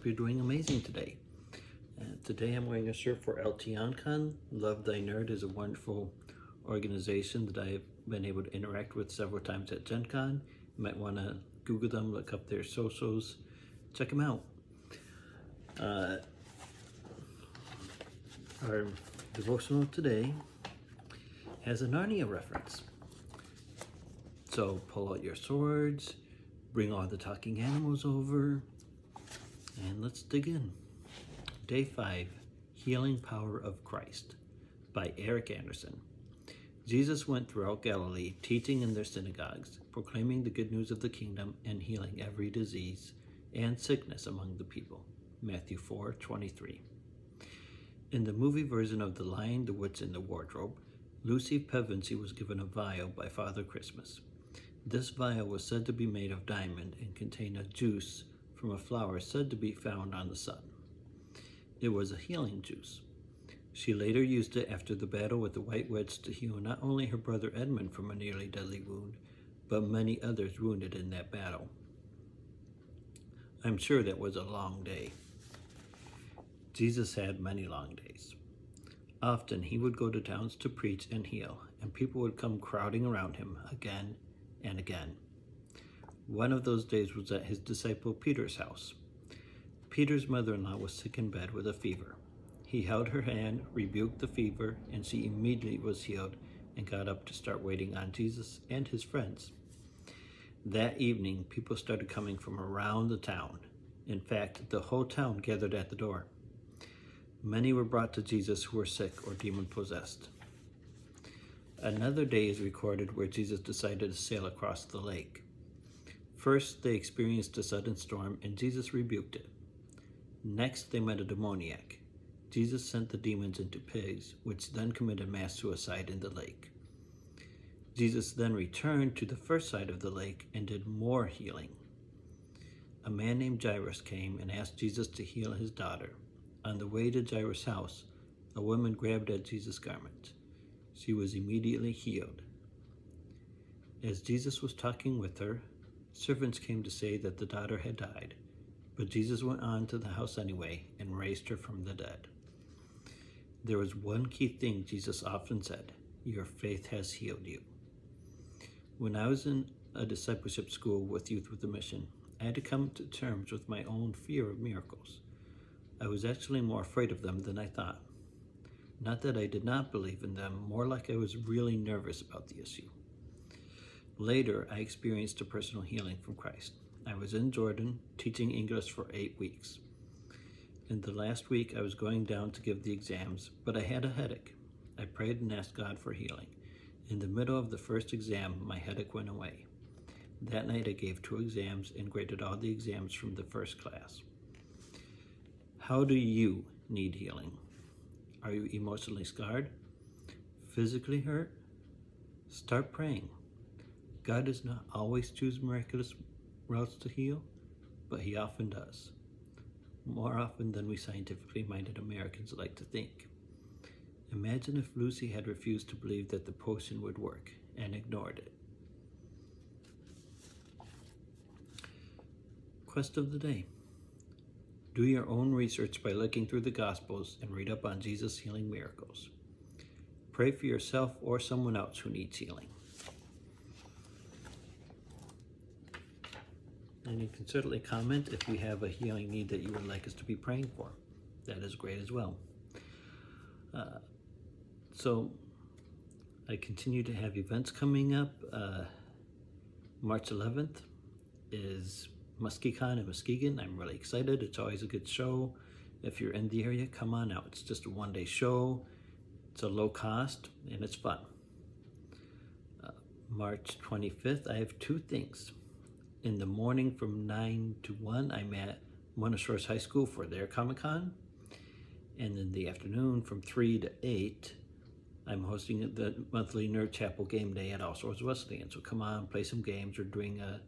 hope you're doing amazing today. Today I'm wearing a shirt for LTOncon. Love Thy Nerd is a wonderful organization that I've been able to interact with several times at Gen Con. You might want to Google them, look up their socials, check them out. Our devotional today has a Narnia reference. So pull out your swords, bring all the talking animals over, and let's dig in. Day 5, Healing Power of Christ by Eric Anderson. Jesus went throughout Galilee, teaching in their synagogues, proclaiming the good news of the kingdom and healing every disease and sickness among the people. Matthew 4:23. In the movie version of The Lion, the Witch, and the Wardrobe, Lucy Pevensey was given a vial by Father Christmas. This vial was said to be made of diamond and contained a juice from a flower said to be found on the sun. It was a healing juice. She later used it after the battle with the White Witch to heal not only her brother Edmund from a nearly deadly wound, but many others wounded in that battle. I'm sure that was a long day. Jesus had many long days. Often he would go to towns to preach and heal, and people would come crowding around him again and again. One of those days was at his disciple Peter's house. Peter's mother-in-law was sick in bed with a fever. He held her hand, rebuked the fever, and she immediately was healed and got up to start waiting on Jesus and his friends. That evening, people started coming from around the town. In fact, the whole town gathered at the door. Many were brought to Jesus who were sick or demon-possessed. Another day is recorded where Jesus decided to sail across the lake. First, they experienced a sudden storm, and Jesus rebuked it. Next, they met a demoniac. Jesus sent the demons into pigs, which then committed mass suicide in the lake. Jesus then returned to the first side of the lake and did more healing. A man named Jairus came and asked Jesus to heal his daughter. On the way to Jairus' house, a woman grabbed at Jesus' garment. She was immediately healed. As Jesus was talking with her, servants came to say that the daughter had died, but Jesus went on to the house anyway and raised her from the dead. There was one key thing Jesus often said: "Your faith has healed you." When I was in a discipleship school with Youth with a Mission, I had to come to terms with my own fear of miracles. I was actually more afraid of them than I thought. Not that I did not believe in them, more like I was really nervous about the issue. Later, I experienced a personal healing from Christ. I was in Jordan teaching English for 8 weeks. In the last week, I was going down to give the exams, but I had a headache. I prayed and asked God for healing. In the middle of the first exam, my headache went away. That night, I gave 2 exams and graded all the exams from the first class. How do you need healing? Are you emotionally scarred? Physically hurt? Start praying. God does not always choose miraculous routes to heal, but he often does. More often than we scientifically minded Americans like to think. Imagine if Lucy had refused to believe that the potion would work and ignored it. Quest of the day. Do your own research by looking through the Gospels and read up on Jesus' healing miracles. Pray for yourself or someone else who needs healing. And you can certainly comment if you have a healing need that you would like us to be praying for. That is great as well. So I continue to have events coming up. March 11th is MuskyCon in Muskegon. I'm really excited. It's always a good show. If you're in the area, come on out. It's just a one-day show. It's a low cost and it's fun. March 25th, I have 2 things. In the morning from 9 to 1, I'm at Mona Shores High School for their Comic-Con. And in the afternoon from 3 to 8, I'm hosting the monthly Nerd Chapel game day at All Souls Wesleyan. So come on, play some games. We're doing a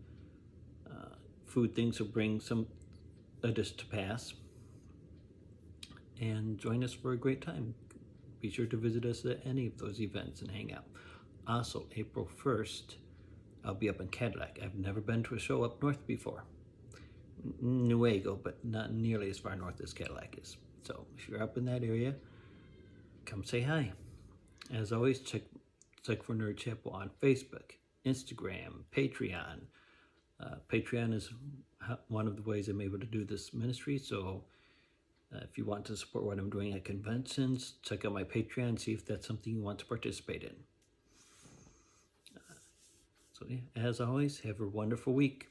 food thing, so bring a dish to pass. And join us for a great time. Be sure to visit us at any of those events and hang out. Also, April 1st, I'll be up in Cadillac. I've never been to a show up north before. Newaygo, but not nearly as far north as Cadillac is. So if you're up in that area, come say hi. As always, check for Nerd Chapel on Facebook, Instagram, Patreon. Patreon is one of the ways I'm able to do this ministry. So if you want to support what I'm doing at conventions, check out my Patreon, see if that's something you want to participate in. So yeah, as always, have a wonderful week.